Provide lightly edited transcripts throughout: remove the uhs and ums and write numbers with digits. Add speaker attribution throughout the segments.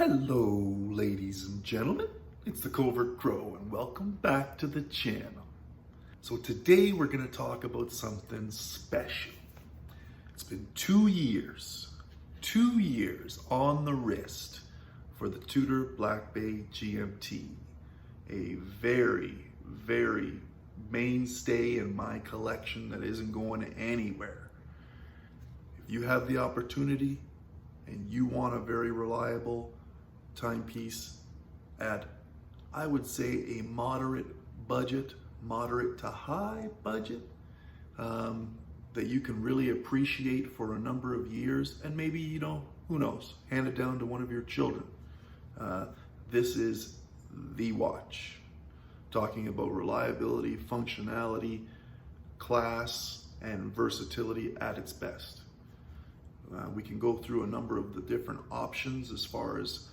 Speaker 1: Hello, ladies and gentlemen. It's the Covert Crow, and welcome back to the channel. So today we're going to talk about something special. It's been 2 years on the wrist for the TUDOR Black Bay GMT, a very mainstay in my collection that isn't going anywhere. If you have the opportunity and you want a very reliable timepiece at, I would say, a moderate to high budget, that you can really appreciate for a number of years, and maybe, who knows, hand it down to one of your children. This is the watch. Talking about reliability, functionality, class, and versatility at its best. We can go through a number of the different options as far as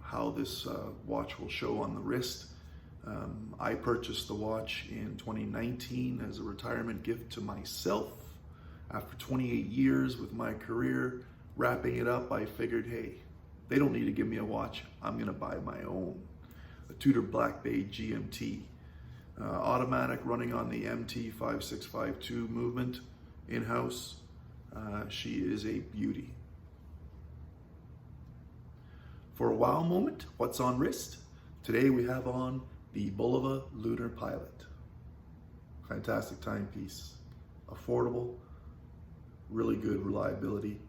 Speaker 1: how this watch will show on the wrist. I purchased the watch in 2019 as a retirement gift to myself. After 28 years with my career, wrapping it up, I figured, hey, they don't need to give me a watch. I'm gonna buy my own. A TUDOR Black Bay GMT. Automatic, running on the MT5652 movement in-house. She is a beauty. For a wow moment, what's on wrist? Today we have on the Bulova Lunar Pilot. Fantastic timepiece, affordable, really good reliability,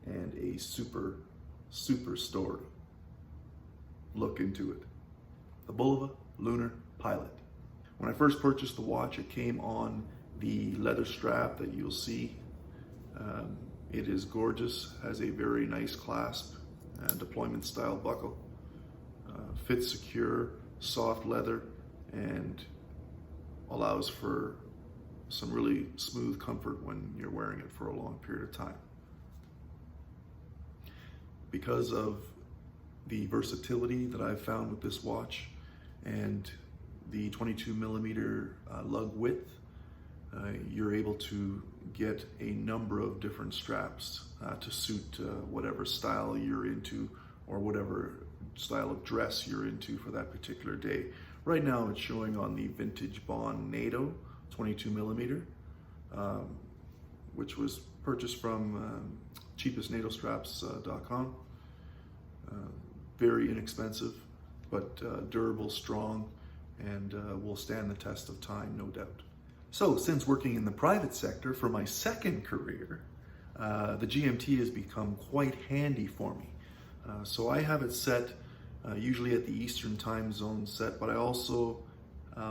Speaker 1: and a super story. Look into it. The Bulova Lunar Pilot. When I first purchased the watch, it came on the leather strap that you'll see. It is gorgeous, has a very nice clasp and deployment style buckle. Fits secure, soft leather, and allows for some really smooth comfort when you're wearing it for a long period of time. Because of the versatility that I've found with this watch and the 22mm lug width, you're able to get a number of different straps to suit whatever style you're into or whatever style of dress you're into for that particular day. Right now it's showing on the Vintage Bond NATO 22mm, which was purchased from cheapestnatostraps.com. Very inexpensive, but durable, strong, and will stand the test of time, no doubt. So, since working in the private sector for my second career, the GMT has become quite handy for me. So I have it set usually at the Eastern time zone set, but I also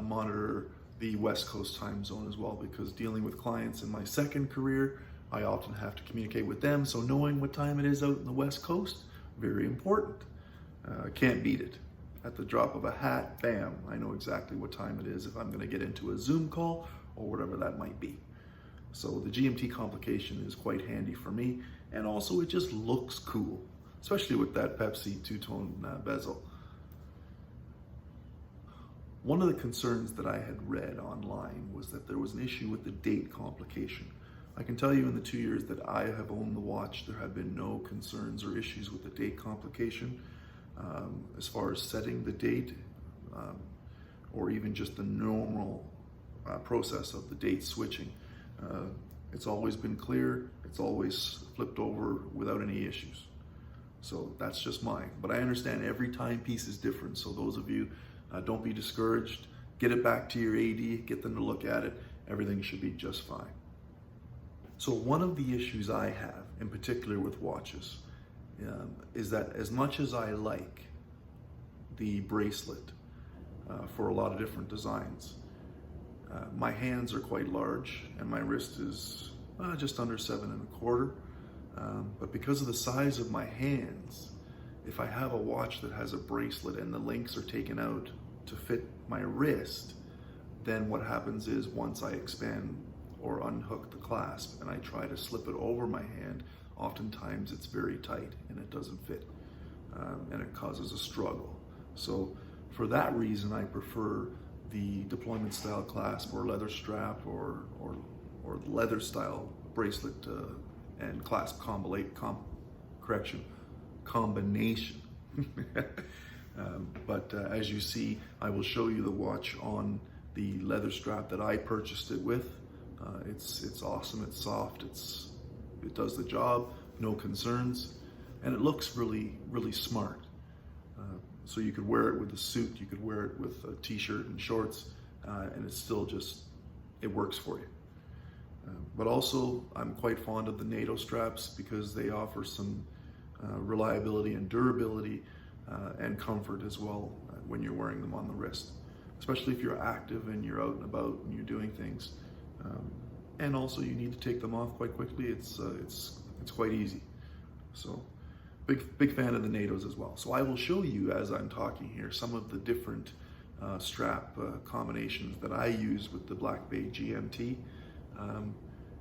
Speaker 1: monitor the West Coast time zone as well, because dealing with clients in my second career, I often have to communicate with them. So knowing what time it is out in the West Coast, very important. Can't beat it. At the drop of a hat, bam, I know exactly what time it is if I'm going to get into a Zoom call or whatever that might be. So the GMT complication is quite handy for me, and also it just looks cool, especially with that Pepsi two-tone bezel. One of the concerns that I had read online was that there was an issue with the date complication. I can tell you in the 2 years that I have owned the watch, there have been no concerns or issues with the date complication. As far as setting the date, or even just the normal process of the date switching. It's always been clear, it's always flipped over without any issues. So that's just mine. But I understand every timepiece is different, so those of you, don't be discouraged. Get it back to your AD, get them to look at it. Everything should be just fine. So one of the issues I have, in particular with watches, is that as much as I like the bracelet for a lot of different designs, my hands are quite large and my wrist is just under 7 1/4. But because of the size of my hands, if I have a watch that has a bracelet and the links are taken out to fit my wrist, then what happens is once I expand or unhook the clasp and I try to slip it over my hand, oftentimes it's very tight and it doesn't fit, and it causes a struggle. So for that reason, I prefer the deployment style clasp or leather strap or leather style bracelet and clasp combination. But as you see, I will show you the watch on the leather strap that I purchased it with. It's awesome, it's soft, it does the job, no concerns, and it looks really, really smart. So you could wear it with a suit, you could wear it with a t-shirt and shorts, and it's still just, it works for you. But also, I'm quite fond of the NATO straps because they offer some reliability and durability and comfort as well when you're wearing them on the wrist, especially if you're active and you're out and about and you're doing things. And also, you need to take them off quite quickly. It's quite easy. So, big fan of the NATOs as well. So I will show you as I'm talking here some of the different strap combinations that I use with the Black Bay GMT.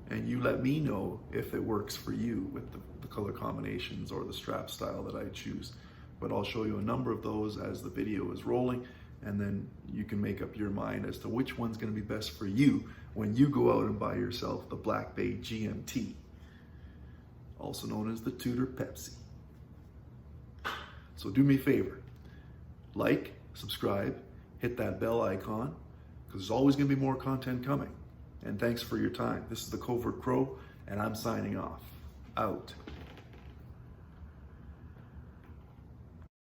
Speaker 1: And you let me know if it works for you with the color combinations or the strap style that I choose. But I'll show you a number of those as the video is rolling, and then you can make up your mind as to which one's going to be best for you when you go out and buy yourself the Black Bay GMT, also known as the Tudor Pepsi. So do me a favor, like, subscribe, hit that bell icon, because there's always going to be more content coming. And thanks for your time. This is the Covert Crow, and I'm signing off. Out.